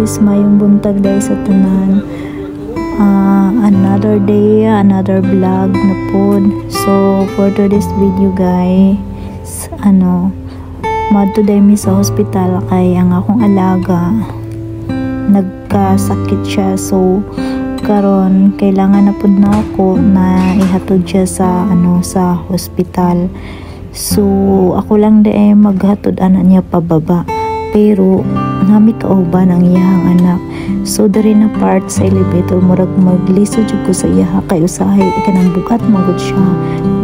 guys, mayong buntag day sa tanan. Another day, another vlog na pod. So for today's video guys, today mi sa hospital kay ang akong alaga nagkasakit siya. So karon kailangan na pud na ako na ihatod siya sa sa hospital. So ako lang di maghatod ana niya pababa, pero nami kauban ang iyang anak. So dari na part sa elevator murag maglisod jud ko sa iya kay usahay kanang bukat magud siya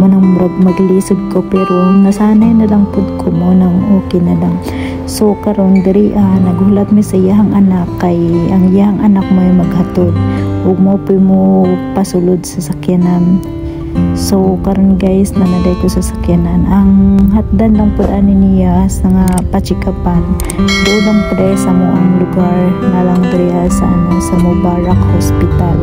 manang murag maglisod ko, pero nasanay na lang pud ko mo nang okay na lang. So karon diri nagulat mi sa iyang anak kay ang iyang anak mo maghatod ug mo pasulod sa sakyanan. So karon guys, nanaday ko sa sakyanan. Ang hatdan lang po ani niya sa nga pachikapan. Doon lang po sa mo ang lugar na lang diriya sa sa Mubarak Hospital.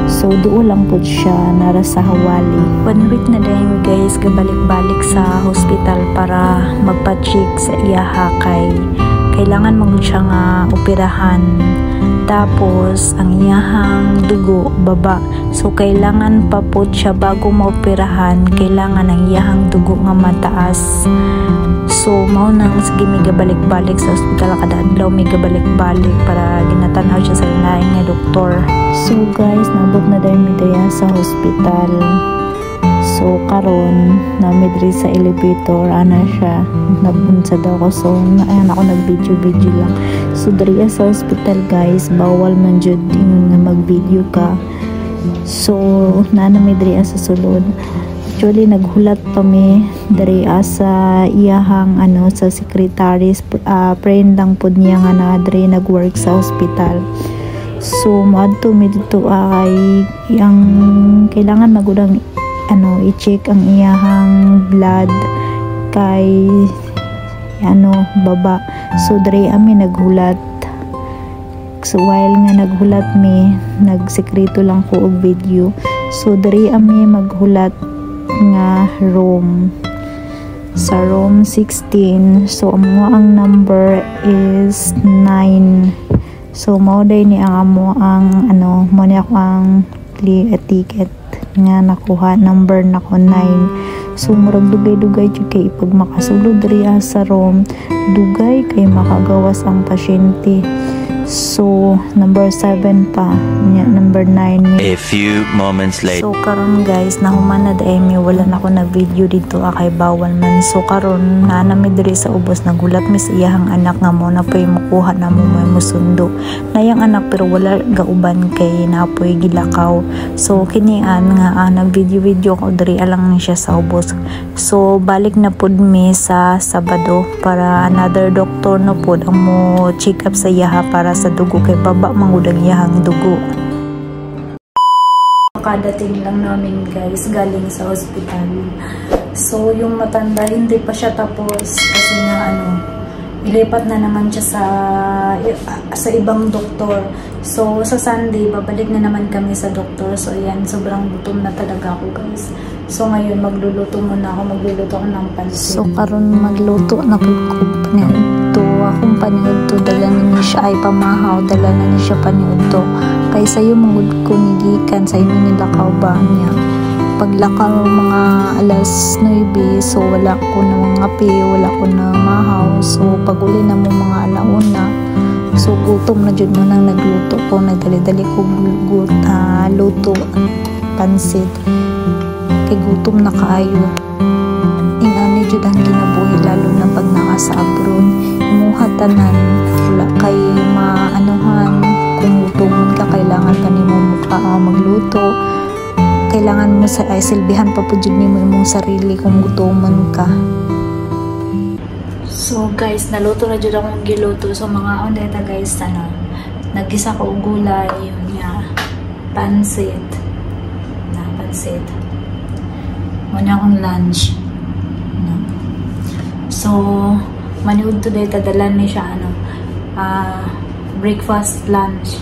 So doon lang po siya nara sa Hawali. 1 week na din guys gabalik-balik sa hospital para magpa-check sa iya kay kailangan magud siya nga operahan. Tapos ang iyahang dugo baba, so kailangan pa po siya bago maoperahan, kailangan ang iyahang dugo nga mataas. So mao nang sige mi gabalik-balik sa ospital kada adlaw, mi gabalik-balik para ginatanaw siya sa lain nga doktor. So guys, nabot na dahil mi daya sa hospital. So karon nami diri sa elevator ana siya nabunsa daw ko, so ayan ako nag-video lang. So diri sa hospital guys, bawal man jud din nga mag-video ka. So nami diri sa sulod. Actually naghulat pa mi diri sa iyahang sa secretary, friend lang pud niya nga na diri nag-work sa hospital. So moadto mi dito kay yang kailangan magudang i-check ang iyahang blood kay baba. So diri ami naghulat. So while nga naghulat mi, nagsekreto lang ko og video. So diri ami maghulat nga room sa room 16. So amo ang number is 9. So mao day ni ang amo ang mo ni ako ang ticket nga nakuha, number nako 9. So murag dugay-dugay jud kay pag makasulod diri sa room, dugay kay makagawas ang pasyente. So number 7 pa nya, number 9 a few moments later. So karon guys, nahuman na dai mi, wala na ko na video dito kay bawal man. So karon nami diri sa ubos, nagulat mi sa iyang anak nga mo na pay makuha na mo may musundo na yang anak, pero wala gauban kay napoy gilakaw. So kinian nga nag-video ko diri alang siya sa ubos. So balik na pud mi sa Sabado para another doctor na pud ang mo check up sa iya para sa dugo kay baba mangudang iyahang dugo. Kadating lang namin guys galing sa hospital. So yung matanda hindi pa siya tapos kasi nga ilipat na naman siya sa ibang doktor. So sa Sunday babalik na naman kami sa doktor. So ayan, sobrang gutom na talaga ako guys. So ngayon magluluto muna ako, magluluto ako ng pansit. So karon magluto na ko panihudto. Akong panihudto dala na ni siya ay pamahaw, dala na ni siya panihudto. Kay sayo mangud ko nigikan sayo nilakaw ba niya. Paglakaw mga alas 9, so wala ko na mga kape, wala ko na mahaw. So pag-uli na mo mga alauna, so gutom na jud mo nang nagluto ko, nagdali-dali ko luto pansit. Kay gutom na kaayo. Ingani jud ang kinabuhi lalo na pag nasa abroad. Imuha tanan wala kay maanuhan kung gutomon ka, kailangan pa nimo magluto. Kailangan mo sa silbihan pa po jud nimo imong sarili kung gutomon ka. So guys, naluto na jud akong giluto. So mga ondeta guys, nagisa ko og gulay yun niya, pansit. Muna akong lunch. So maniud today tadalan ni siya breakfast, lunch.